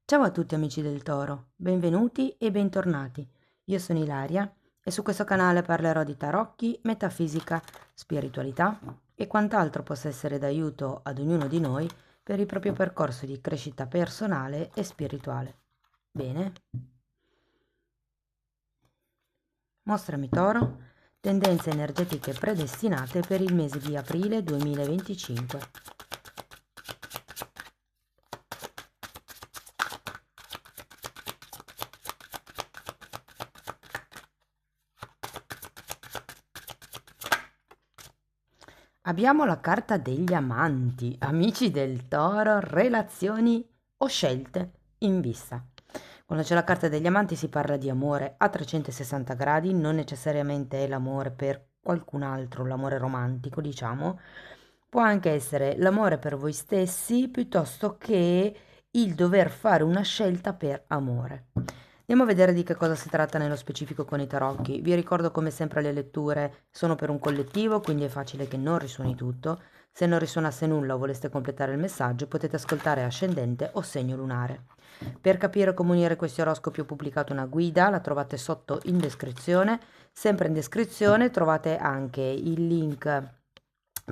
Ciao a tutti amici del Toro, benvenuti e bentornati. Io sono Ilaria e su questo canale parlerò di tarocchi, metafisica, spiritualità e quant'altro possa essere d'aiuto ad ognuno di noi per il proprio percorso di crescita personale e spirituale. Bene? Mostrami Toro, tendenze energetiche predestinate per il mese di aprile 2025. Abbiamo la carta degli amanti, amici del Toro, relazioni o scelte in vista. Quando c'è la carta degli amanti si parla di amore a 360 gradi, non necessariamente è l'amore per qualcun altro, l'amore romantico, diciamo. Può anche essere l'amore per voi stessi piuttosto che il dover fare una scelta per amore. Andiamo a vedere di che cosa si tratta nello specifico con i tarocchi. Vi ricordo come sempre le letture sono per un collettivo, quindi è facile che non risuoni tutto. Se non risuonasse nulla o voleste completare il messaggio, potete ascoltare ascendente o segno lunare. Per capire come unire questi oroscopi ho pubblicato una guida, la trovate sotto in descrizione. Sempre in descrizione trovate anche il link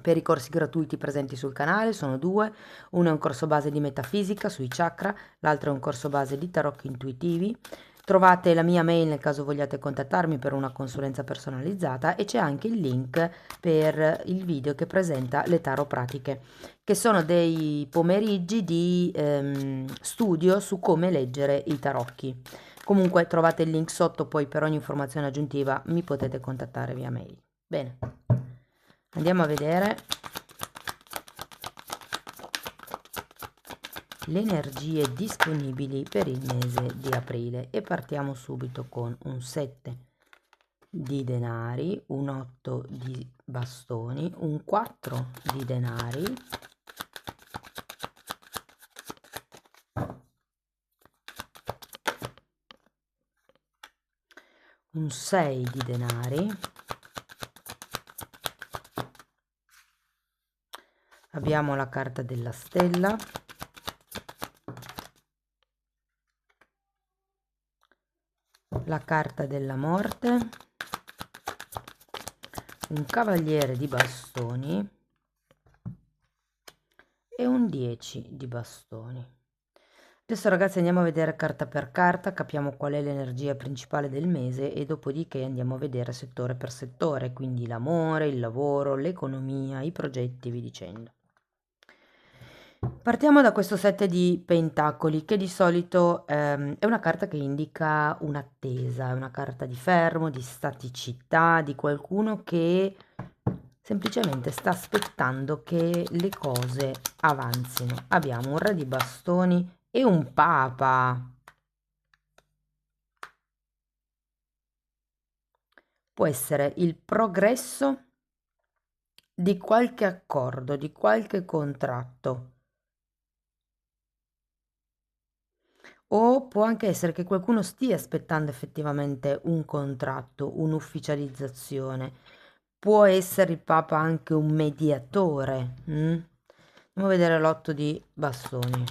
per i corsi gratuiti presenti sul canale, sono due. Uno è un corso base di metafisica sui chakra, l'altro è un corso base di tarocchi intuitivi. Trovate la mia mail nel caso vogliate contattarmi per una consulenza personalizzata e c'è anche il link per il video che presenta le tarot pratiche, che sono dei pomeriggi di studio su come leggere i tarocchi. Comunque trovate il link sotto, poi per ogni informazione aggiuntiva mi potete contattare via mail. Bene, andiamo a vedere le energie disponibili per il mese di aprile e partiamo subito con un 7 di denari, un 8 di bastoni, un 4 di denari, un 6 di denari, abbiamo la carta della stella, la carta della morte, un cavaliere di bastoni e un 10 di bastoni. Adesso ragazzi andiamo a vedere carta per carta, capiamo qual è l'energia principale del mese e dopodiché andiamo a vedere settore per settore, quindi l'amore, il lavoro, l'economia, i progetti, vi dicendo. Partiamo da questo 7 di pentacoli che di solito è una carta che indica un'attesa, è una carta di fermo, di staticità, di qualcuno che semplicemente sta aspettando che le cose avanzino. Abbiamo un re di bastoni e un papa. Può essere il progresso di qualche accordo, di qualche contratto. O può anche essere che qualcuno stia aspettando effettivamente un contratto, un'ufficializzazione. Può essere il Papa anche un mediatore. Andiamo a vedere l'otto di bastoni.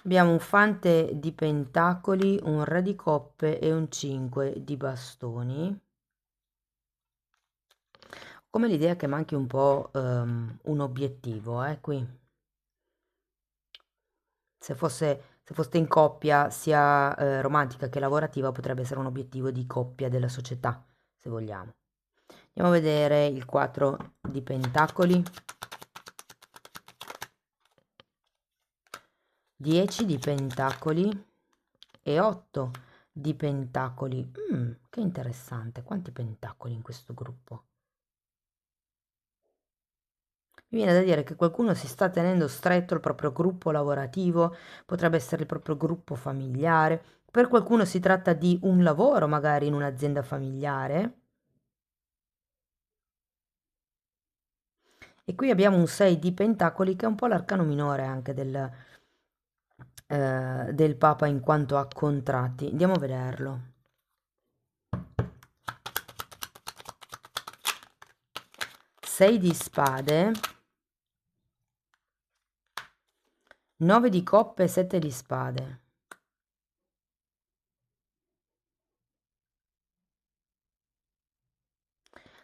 Abbiamo un fante di pentacoli, un re di coppe e un 5 di bastoni. Come l'idea che manchi un po' un obiettivo, qui. Se foste in coppia, sia romantica che lavorativa, potrebbe essere un obiettivo di coppia della società, se vogliamo. Andiamo a vedere il 4 di pentacoli, 10 di pentacoli e 8 di pentacoli. Che interessante, quanti pentacoli in questo gruppo. Mi viene da dire che qualcuno si sta tenendo stretto il proprio gruppo lavorativo, potrebbe essere il proprio gruppo familiare. Per qualcuno si tratta di un lavoro, magari in un'azienda familiare. E qui abbiamo un 6 di pentacoli che è un po' l'arcano minore anche del Papa in quanto a contratti. Andiamo a vederlo. 6 di spade, 9 di coppe e 7 di spade.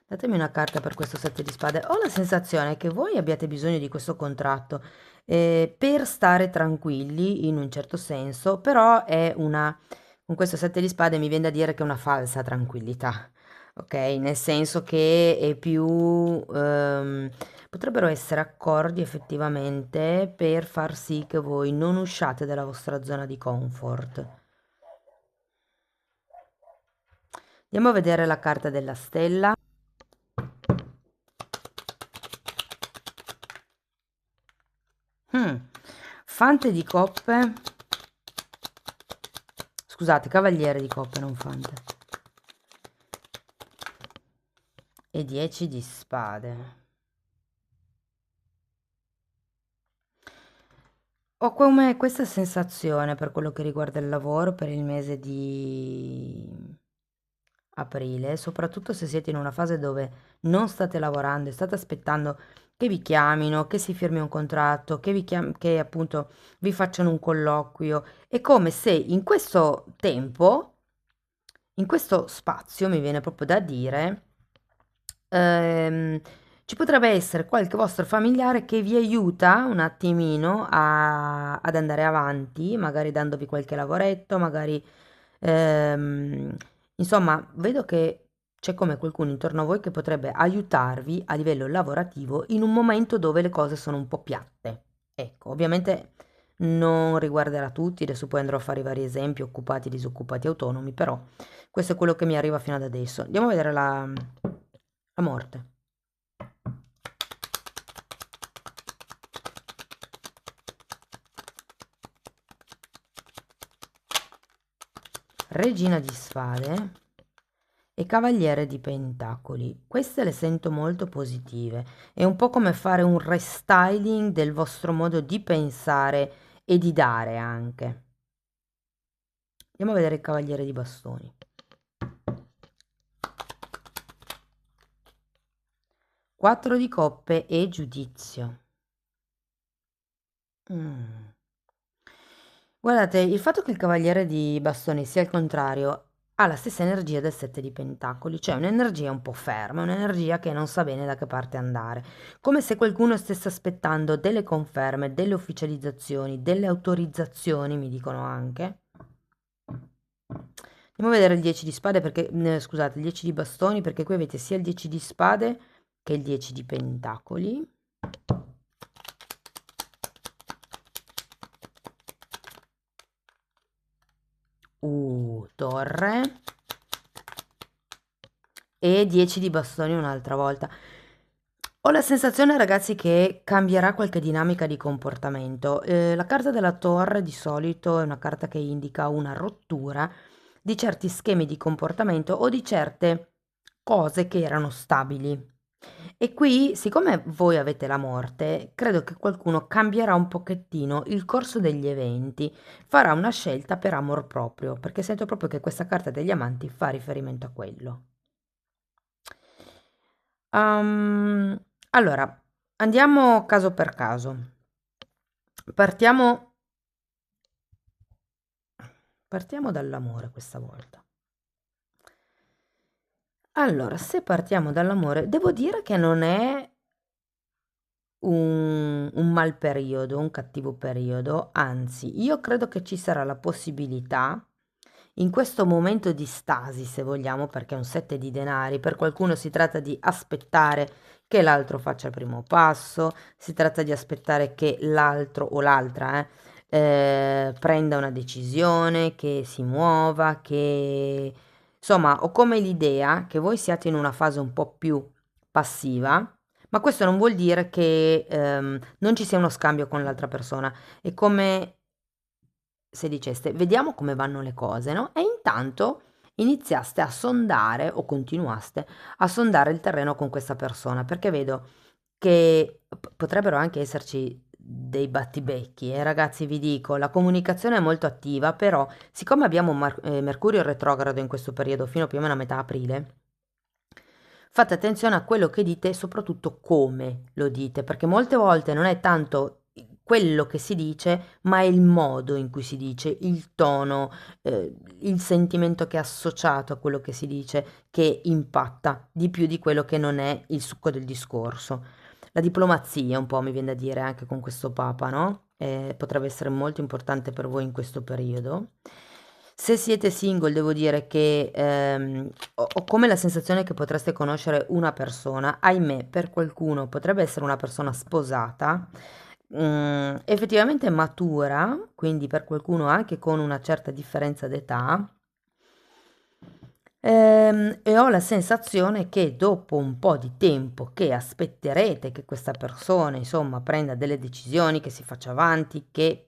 Datemi una carta per questo 7 di spade. Ho la sensazione che voi abbiate bisogno di questo contratto per stare tranquilli in un certo senso, però è una, con questo 7 di spade mi viene da dire che è una falsa tranquillità, ok? Nel senso che è più, potrebbero essere accordi effettivamente per far sì che voi non usciate dalla vostra zona di comfort. Andiamo a vedere la carta della stella. Fante di coppe, scusate, cavaliere di coppe, non fante, e 10 di spade. Ho come questa sensazione per quello che riguarda il lavoro per il mese di aprile, soprattutto se siete in una fase dove non state lavorando e state aspettando che vi chiamino, che si firmi un contratto, che appunto vi facciano un colloquio. È come se in questo tempo, in questo spazio, mi viene proprio da dire, ehm, ci potrebbe essere qualche vostro familiare che vi aiuta un attimino ad andare avanti, magari dandovi qualche lavoretto, magari insomma, vedo che c'è come qualcuno intorno a voi che potrebbe aiutarvi a livello lavorativo in un momento dove le cose sono un po' piatte. Ecco, ovviamente non riguarderà tutti, adesso poi andrò a fare i vari esempi, occupati, disoccupati, autonomi, però questo è quello che mi arriva fino ad adesso. Andiamo a vedere la morte. Regina di spade e cavaliere di pentacoli. Queste le sento molto positive. È un po' come fare un restyling del vostro modo di pensare e di dare anche. Andiamo a vedere il cavaliere di bastoni. Quattro di coppe e giudizio. Guardate, il fatto che il cavaliere di bastoni sia il contrario ha la stessa energia del sette di pentacoli, cioè un'energia un po' ferma, un'energia che non sa bene da che parte andare, come se qualcuno stesse aspettando delle conferme, delle ufficializzazioni, delle autorizzazioni, mi dicono anche. Andiamo a vedere il 10 di spade perché, scusate, il 10 di bastoni perché qui avete sia il 10 di spade che il 10 di pentacoli. Torre e 10 di bastoni un'altra volta. Ho la sensazione, ragazzi, che cambierà qualche dinamica di comportamento. La carta della torre di solito è una carta che indica una rottura di certi schemi di comportamento o di certe cose che erano stabili. E qui, siccome voi avete la morte, credo che qualcuno cambierà un pochettino il corso degli eventi, farà una scelta per amor proprio, perché sento proprio che questa carta degli amanti fa riferimento a quello. Allora, andiamo caso per caso. Partiamo, partiamo dall'amore questa volta. Allora, se partiamo dall'amore, devo dire che non è un mal periodo, un cattivo periodo, anzi, io credo che ci sarà la possibilità in questo momento di stasi, se vogliamo, perché è un sette di denari, per qualcuno si tratta di aspettare che l'altro faccia il primo passo, si tratta di aspettare che l'altro o l'altra prenda una decisione, che si muova, che insomma, ho come l'idea che voi siate in una fase un po' più passiva, ma questo non vuol dire che non ci sia uno scambio con l'altra persona. È come se diceste, vediamo come vanno le cose, no? E intanto iniziaste a sondare o continuaste a sondare il terreno con questa persona, perché vedo che potrebbero anche esserci dei battibecchi, e ragazzi vi dico, la comunicazione è molto attiva, però siccome abbiamo Mercurio retrogrado in questo periodo fino più o meno a metà aprile, fate attenzione a quello che dite e soprattutto come lo dite, perché molte volte non è tanto quello che si dice, ma è il modo in cui si dice, il tono, il sentimento che è associato a quello che si dice, che impatta di più di quello che non è il succo del discorso. La diplomazia, un po' mi viene da dire anche con questo Papa, no? Potrebbe essere molto importante per voi in questo periodo. Se siete single, devo dire che ho come la sensazione che potreste conoscere una persona, ahimè, per qualcuno potrebbe essere una persona sposata, effettivamente matura, quindi per qualcuno anche con una certa differenza d'età. E ho la sensazione che dopo un po' di tempo che aspetterete che questa persona, insomma, prenda delle decisioni, che si faccia avanti, che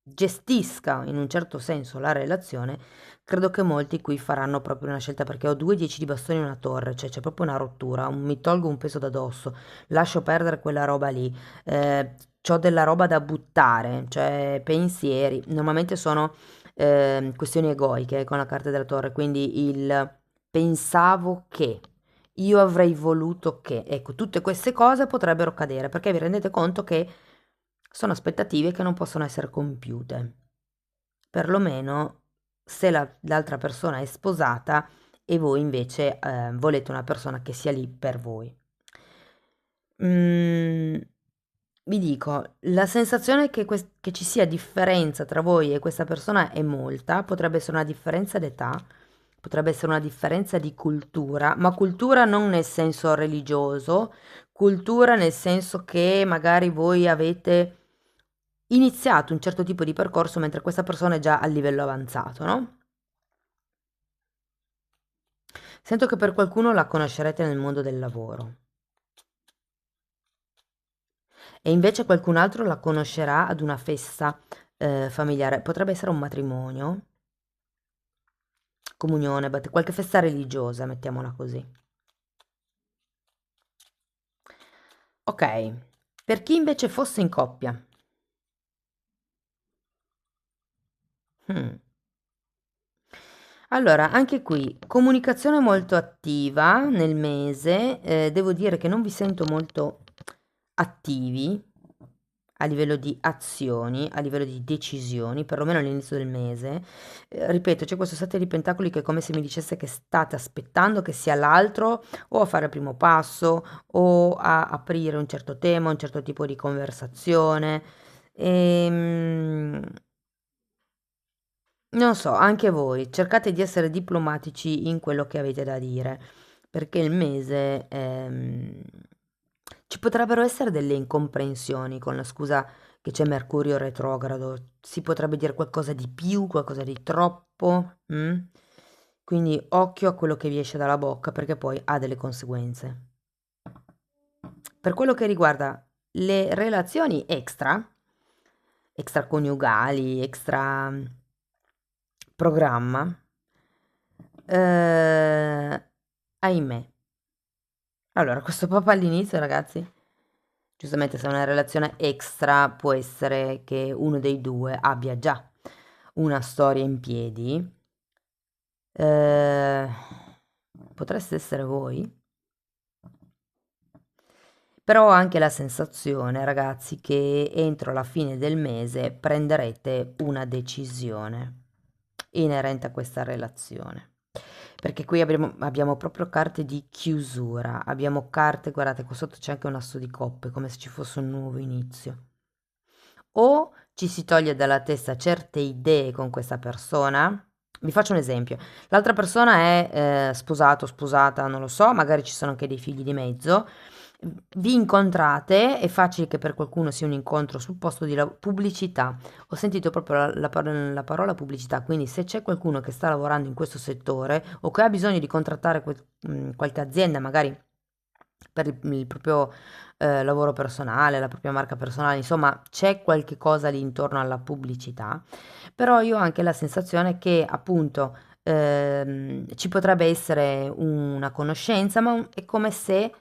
gestisca in un certo senso la relazione, credo che molti qui faranno proprio una scelta perché ho 2 10 di bastoni e una torre, cioè c'è proprio una rottura, mi tolgo un peso da dosso, lascio perdere quella roba lì, c'ho della roba da buttare, cioè pensieri, normalmente sono questioni egoiche con la carta della torre, quindi il pensavo che, io avrei voluto che, ecco, tutte queste cose potrebbero cadere perché vi rendete conto che sono aspettative che non possono essere compiute, perlomeno se l'altra persona è sposata e voi invece volete una persona che sia lì per voi. Mm, vi dico, la sensazione che ci sia differenza tra voi e questa persona è molta, potrebbe essere una differenza d'età, potrebbe essere una differenza di cultura, ma cultura non nel senso religioso, cultura nel senso che magari voi avete iniziato un certo tipo di percorso mentre questa persona è già a livello avanzato, no? Sento che per qualcuno la conoscerete nel mondo del lavoro e invece qualcun altro la conoscerà ad una festa familiare, potrebbe essere un matrimonio, comunione, qualche festa religiosa, mettiamola così. Ok, per chi invece fosse in coppia. Hmm. Allora, anche qui, comunicazione molto attiva nel mese, devo dire che non vi sento molto attivi a livello di azioni, a livello di decisioni, perlomeno all'inizio del mese. Ripeto, c'è questo sette di pentacoli che è come se mi dicesse che state aspettando che sia l'altro o a fare il primo passo o a aprire un certo tema, un certo tipo di conversazione. Ehm, non so, anche voi cercate di essere diplomatici in quello che avete da dire, perché il mese ci potrebbero essere delle incomprensioni con la scusa che c'è Mercurio retrogrado, si potrebbe dire qualcosa di più, qualcosa di troppo, mm? Quindi occhio a quello che vi esce dalla bocca perché poi ha delle conseguenze. Per quello che riguarda le relazioni extraconiugali, extra programma, ahimè. Allora, questo papà all'inizio, ragazzi, giustamente se è una relazione extra può essere che uno dei due abbia già una storia in piedi. Eh, potreste essere voi? Però ho anche la sensazione, ragazzi, che entro la fine del mese prenderete una decisione inerente a questa relazione. Perché qui abbiamo proprio carte di chiusura, abbiamo carte, guardate, qua sotto c'è anche un asso di coppe, come se ci fosse un nuovo inizio. O ci si toglie dalla testa certe idee con questa persona. Vi faccio un esempio. L'altra persona è sposato, sposata, non lo so, magari ci sono anche dei figli di mezzo. Vi incontrate, è facile che per qualcuno sia un incontro sul posto di pubblicità. Ho sentito proprio la parola pubblicità, quindi se c'è qualcuno che sta lavorando in questo settore o che ha bisogno di contrattare qualche azienda, magari per il proprio lavoro personale, la propria marca personale, insomma, c'è qualche cosa lì intorno alla pubblicità, però io ho anche la sensazione che appunto ci potrebbe essere una conoscenza, ma è come se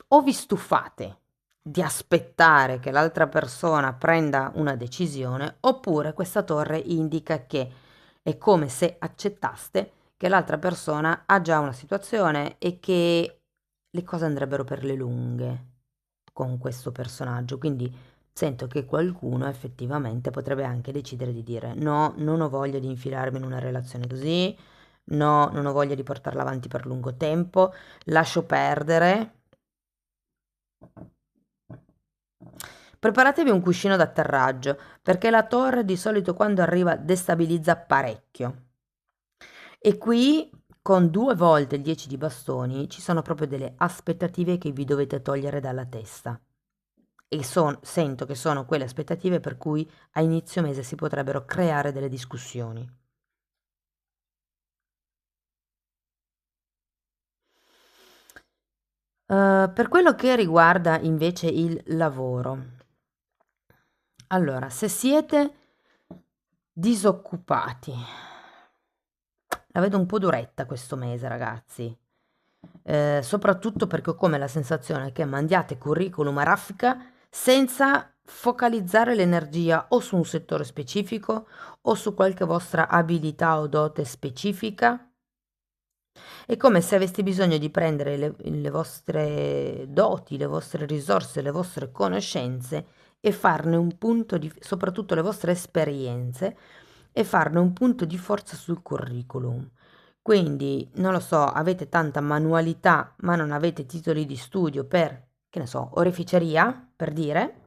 o vi stufate di aspettare che l'altra persona prenda una decisione, oppure questa torre indica che è come se accettaste che l'altra persona ha già una situazione e che le cose andrebbero per le lunghe con questo personaggio, quindi sento che qualcuno effettivamente potrebbe anche decidere di dire no, non ho voglia di infilarmi in una relazione così, no, non ho voglia di portarla avanti per lungo tempo, lascio perdere. Preparatevi un cuscino d'atterraggio, perché la torre di solito quando arriva destabilizza parecchio. E qui, con 2 volte il 10 di bastoni, ci sono proprio delle aspettative che vi dovete togliere dalla testa. E sento che sono quelle aspettative per cui a inizio mese si potrebbero creare delle discussioni. Per quello che riguarda invece il lavoro. Allora, se siete disoccupati, la vedo un po' duretta questo mese, ragazzi. Soprattutto perché ho come la sensazione che mandiate curriculum a raffica senza focalizzare l'energia o su un settore specifico o su qualche vostra abilità o dote specifica. È come se aveste bisogno di prendere le vostre doti, le vostre risorse, le vostre conoscenze e farne un punto di, soprattutto le vostre esperienze, e farne un punto di forza sul curriculum. Quindi, non lo so, avete tanta manualità, ma non avete titoli di studio per, che ne so, oreficeria, per dire,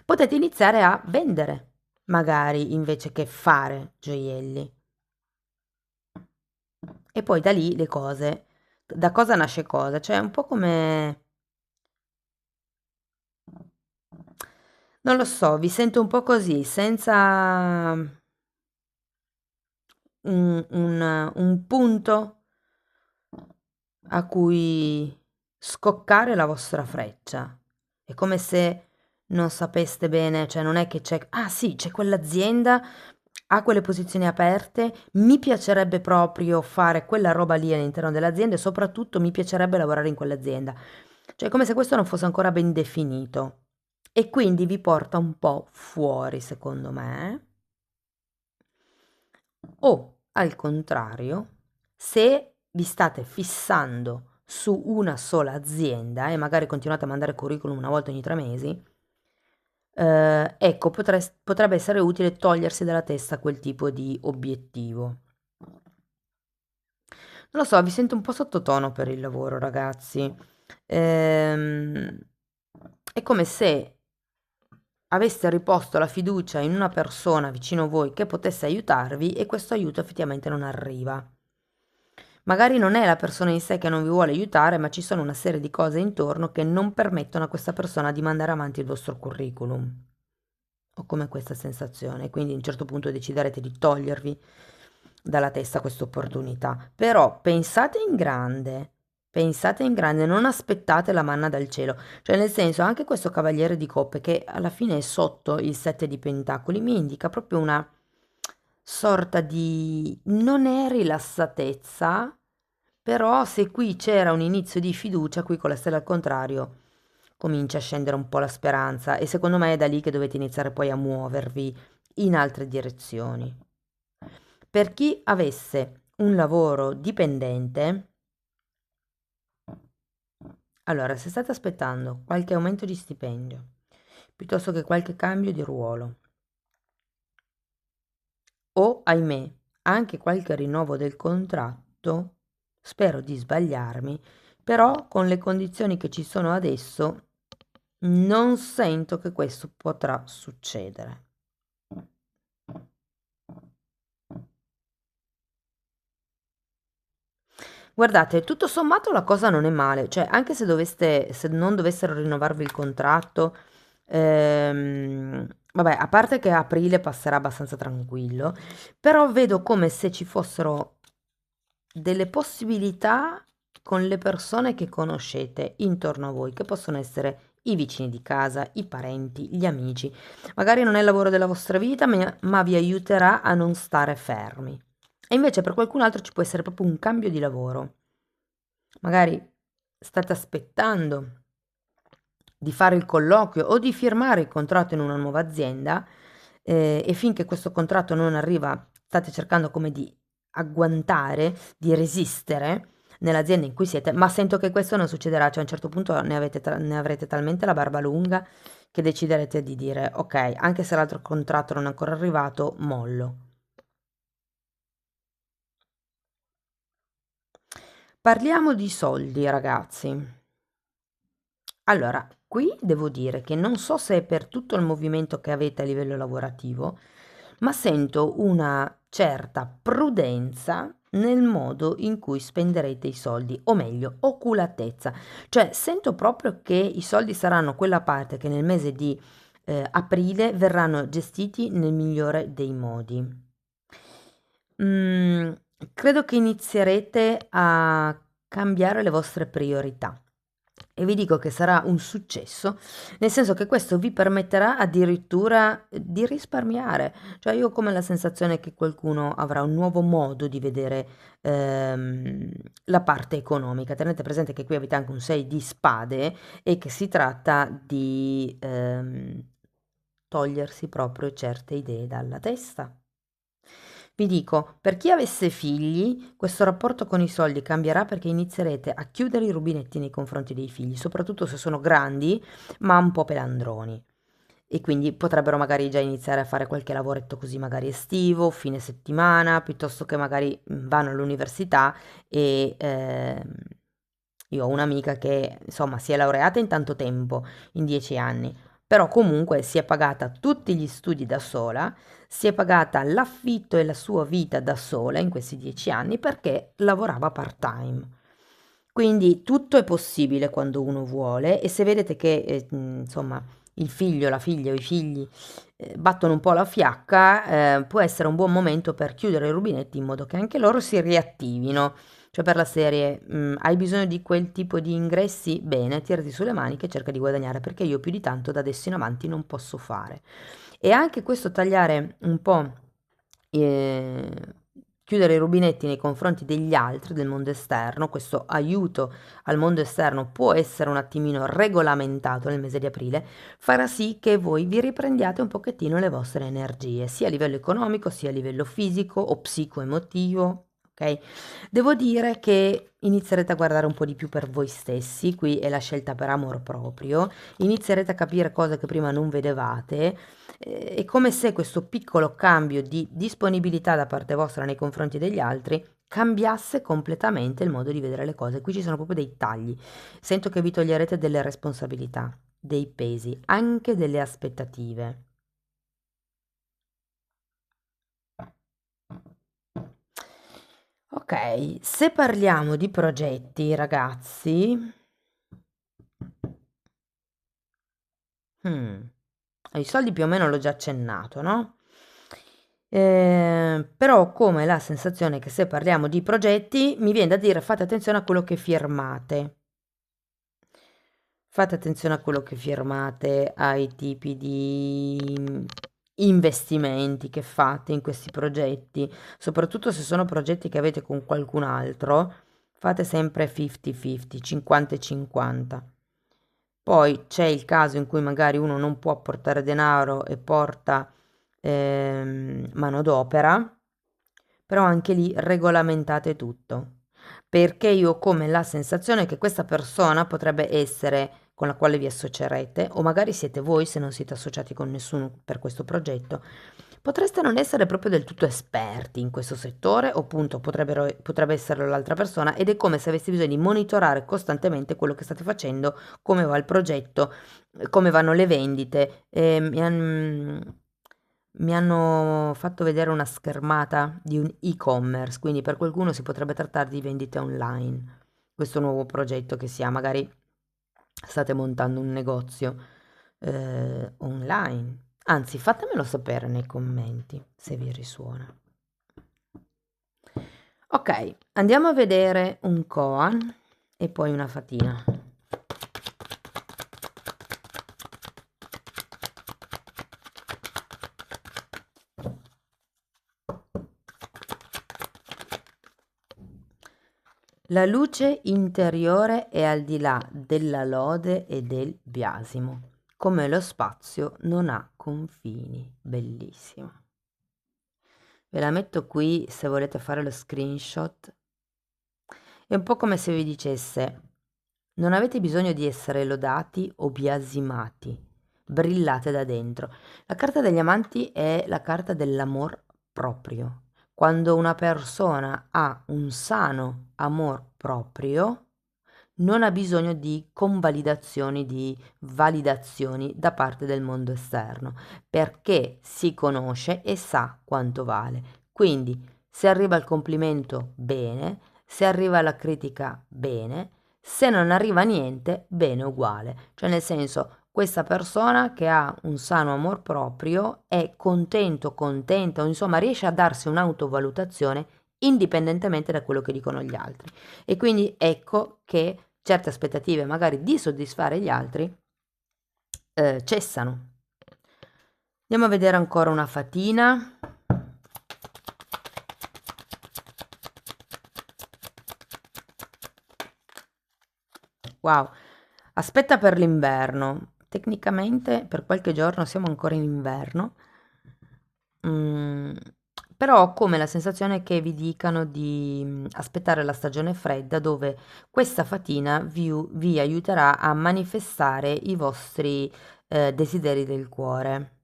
potete iniziare a vendere, magari invece che fare gioielli. E poi da lì le cose, da cosa nasce cosa, cioè un po' come, non lo so, vi sento un po' così, senza un punto a cui scoccare la vostra freccia. È come se non sapeste bene, cioè non è che c'è, ah sì, c'è quell'azienda, ha quelle posizioni aperte, mi piacerebbe proprio fare quella roba lì all'interno dell'azienda e soprattutto mi piacerebbe lavorare in quell'azienda. Cioè è come se questo non fosse ancora ben definito e quindi vi porta un po' fuori, secondo me. O al contrario, se vi state fissando su una sola azienda e magari continuate a mandare curriculum una volta ogni 3 mesi, ecco, potrebbe essere utile togliersi dalla testa quel tipo di obiettivo. Non lo so, vi sento un po' sottotono per il lavoro, ragazzi. Ehm, è come se aveste riposto la fiducia in una persona vicino a voi che potesse aiutarvi e questo aiuto effettivamente non arriva. Magari non è la persona in sé che non vi vuole aiutare, ma ci sono una serie di cose intorno che non permettono a questa persona di mandare avanti il vostro curriculum. Ho come questa sensazione, quindi a un certo punto deciderete di togliervi dalla testa questa opportunità. Però pensate in grande, non aspettate la manna dal cielo. Cioè, nel senso, anche questo cavaliere di coppe, che alla fine è sotto il 7 di pentacoli, mi indica proprio una sorta di, non è rilassatezza, però se qui c'era un inizio di fiducia, qui con la stella al contrario comincia a scendere un po' la speranza e secondo me è da lì che dovete iniziare poi a muovervi in altre direzioni. Per chi avesse un lavoro dipendente, allora, se state aspettando qualche aumento di stipendio, piuttosto che qualche cambio di ruolo, o ahimè, anche qualche rinnovo del contratto, spero di sbagliarmi, però con le condizioni che ci sono adesso non sento che questo potrà succedere. Guardate, tutto sommato la cosa non è male, cioè anche se non dovessero rinnovarvi il contratto, vabbè, a parte che aprile passerà abbastanza tranquillo, però vedo come se ci fossero delle possibilità con le persone che conoscete intorno a voi, che possono essere i vicini di casa, i parenti, gli amici. Magari non è il lavoro della vostra vita, ma vi aiuterà a non stare fermi. E invece per qualcun altro ci può essere proprio un cambio di lavoro. Magari state aspettando di fare il colloquio o di firmare il contratto in una nuova azienda, e finché questo contratto non arriva state cercando come di agguantare, di resistere nell'azienda in cui siete, ma sento che questo non succederà, cioè a un certo punto ne avrete talmente la barba lunga che deciderete di dire ok, anche se l'altro contratto non è ancora arrivato, mollo. Parliamo di soldi, ragazzi. Allora, qui devo dire che non so se è per tutto il movimento che avete a livello lavorativo, ma sento una certa prudenza nel modo in cui spenderete i soldi, o meglio, oculatezza. Cioè, sento proprio che i soldi saranno quella parte che nel mese di aprile verranno gestiti nel migliore dei modi. Mm, credo che inizierete a cambiare le vostre priorità. E vi dico che sarà un successo, nel senso che questo vi permetterà addirittura di risparmiare. Cioè io ho come la sensazione che qualcuno avrà un nuovo modo di vedere ehm, la parte economica. Tenete presente che qui avete anche un 6 di spade e che si tratta di togliersi proprio certe idee dalla testa. Vi dico, per chi avesse figli, questo rapporto con i soldi cambierà perché inizierete a chiudere i rubinetti nei confronti dei figli, soprattutto se sono grandi, ma un po' pelandroni. E quindi potrebbero magari già iniziare a fare qualche lavoretto così magari estivo, fine settimana, piuttosto che magari vanno all'università e io ho un'amica che insomma si è laureata in tanto tempo, in 10 anni, però comunque si è pagata tutti gli studi da sola, si è pagata l'affitto e la sua vita da sola in questi 10 anni perché lavorava part-time. Quindi tutto è possibile quando uno vuole e se vedete che insomma il figlio, la figlia o i figli battono un po' la fiacca, può essere un buon momento per chiudere i rubinetti in modo che anche loro si riattivino. Cioè per la serie, hai bisogno di quel tipo di ingressi? Bene, tirati sulle maniche e cerca di guadagnare perché io più di tanto da adesso in avanti non posso fare. E anche questo tagliare un po', chiudere i rubinetti nei confronti degli altri, del mondo esterno, questo aiuto al mondo esterno può essere un attimino regolamentato nel mese di aprile, farà sì che voi vi riprendiate un pochettino le vostre energie, sia a livello economico, sia a livello fisico o psicoemotivo. Ok? Devo dire che inizierete a guardare un po' di più per voi stessi, qui è la scelta per amor proprio, inizierete a capire cose che prima non vedevate. È come se questo piccolo cambio di disponibilità da parte vostra nei confronti degli altri cambiasse completamente il modo di vedere le cose. Qui ci sono proprio dei tagli. Sento che vi toglierete delle responsabilità, dei pesi, anche delle aspettative. Ok, se parliamo di progetti, ragazzi, hmm, i soldi più o meno l'ho già accennato, no? Però ho come la sensazione che se parliamo di progetti, mi viene da dire fate attenzione a quello che firmate. Fate attenzione a quello che firmate, ai tipi di investimenti che fate in questi progetti, soprattutto se sono progetti che avete con qualcun altro, fate sempre 50-50, 50 e 50. Poi c'è il caso in cui magari uno non può portare denaro e porta manodopera, però anche lì regolamentate tutto, perché io ho come la sensazione che questa persona potrebbe essere con la quale vi associerete, o magari siete voi se non siete associati con nessuno per questo progetto, potreste non essere proprio del tutto esperti in questo settore, o appunto potrebbe essere l'altra persona, ed è come se avessi bisogno di monitorare costantemente quello che state facendo, come va il progetto, come vanno le vendite. Mi hanno fatto vedere una schermata di un e-commerce, quindi per qualcuno si potrebbe trattare di vendite online. Questo nuovo progetto che si ha, magari state montando un negozio online. Anzi, fatemelo sapere nei commenti se vi risuona. Ok, andiamo a vedere un koan e poi una fatina. La luce interiore è al di là della lode e del biasimo, come lo spazio non ha confini. Bellissimo. ve la metto qui se volete fare lo screenshot. È un po' come se vi dicesse: non avete bisogno di essere lodati o biasimati, brillate da dentro. La carta degli amanti è la carta dell'amor proprio. Quando una persona ha un sano amor proprio, non ha bisogno di convalidazioni, di validazioni da parte del mondo esterno, perché si conosce e sa quanto vale. Quindi, se arriva il complimento, bene; se arriva la critica, bene; se non arriva niente, bene uguale. Cioè, nel senso, questa persona che ha un sano amor proprio è contento, contenta, o insomma riesce a darsi un'autovalutazione indipendentemente da quello che dicono gli altri. E quindi ecco che certe aspettative, magari di soddisfare gli altri, cessano. Andiamo a vedere ancora una fatina. Wow, aspetta per l'inverno. Tecnicamente per qualche giorno siamo ancora in inverno. Però ho come la sensazione che vi dicano di aspettare la stagione fredda, dove questa fatina vi aiuterà a manifestare i vostri desideri del cuore,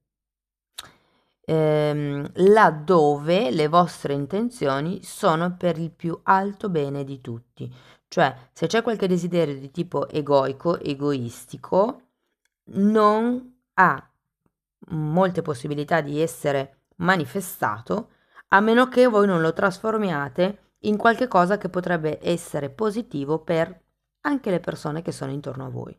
laddove le vostre intenzioni sono per il più alto bene di tutti. Cioè, se c'è qualche desiderio di tipo egoico, egoistico, non ha molte possibilità di essere manifestato, a meno che voi non lo trasformiate in qualche cosa che potrebbe essere positivo per anche le persone che sono intorno a voi.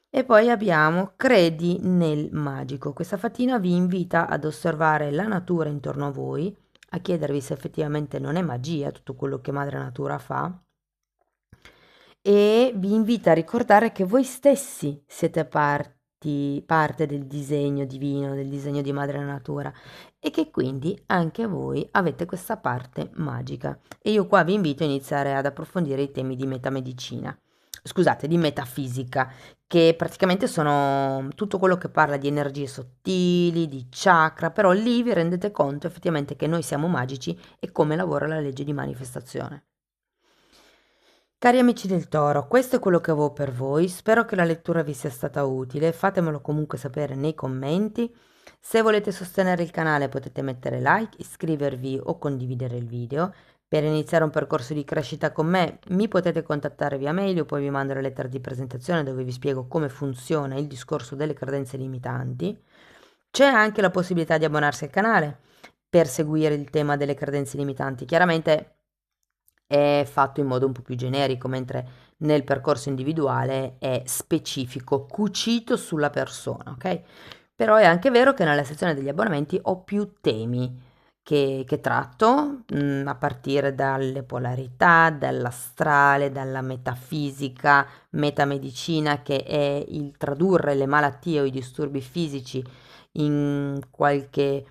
E poi abbiamo credi nel magico. Questa fatina vi invita ad osservare la natura intorno a voi, a chiedervi se effettivamente non è magia tutto quello che Madre Natura fa, e vi invita a ricordare che voi stessi siete parte del disegno divino, del disegno di Madre Natura, e che quindi anche voi avete questa parte magica. E io qua vi invito a iniziare ad approfondire i temi di metamedicina, scusate, di metafisica, che praticamente sono tutto quello che parla di energie sottili, di chakra, però lì vi rendete conto effettivamente che noi siamo magici e come lavora la legge di manifestazione. Cari amici del Toro, questo è quello che avevo per voi, spero che la lettura vi sia stata utile, fatemelo comunque sapere nei commenti. Se volete sostenere il canale potete mettere like, iscrivervi o condividere il video. Per iniziare un percorso di crescita con me mi potete contattare via mail o poi vi mando la lettera di presentazione dove vi spiego come funziona il discorso delle credenze limitanti. C'è anche la possibilità di abbonarsi al canale per seguire il tema delle credenze limitanti. Chiaramente è fatto in modo un po' più generico, mentre nel percorso individuale è specifico, cucito sulla persona, ok? Però è anche vero che nella sezione degli abbonamenti ho più temi che tratto, a partire dalle polarità, dall'astrale, dalla metafisica, metamedicina, che è il tradurre le malattie o i disturbi fisici in qualche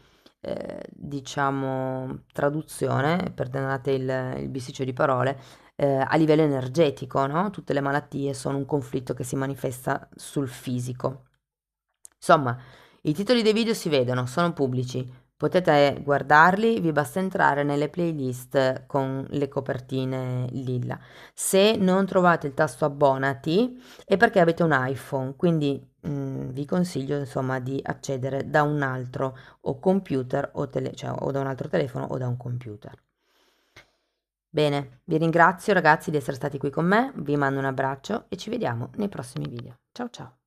diciamo traduzione, perdonate il bisticcio di parole, a livello energetico, no? Tutte le malattie sono un conflitto che si manifesta sul fisico. Insomma, i titoli dei video si vedono, sono pubblici, potete guardarli, vi basta entrare nelle playlist con le copertine lilla. Se non trovate il tasto abbonati è perché avete un iPhone, quindi vi consiglio insomma di accedere da un altro o computer cioè, o da un altro telefono o da un computer. Bene, vi ringrazio ragazzi di essere stati qui con me, vi mando un abbraccio e ci vediamo nei prossimi video. Ciao ciao!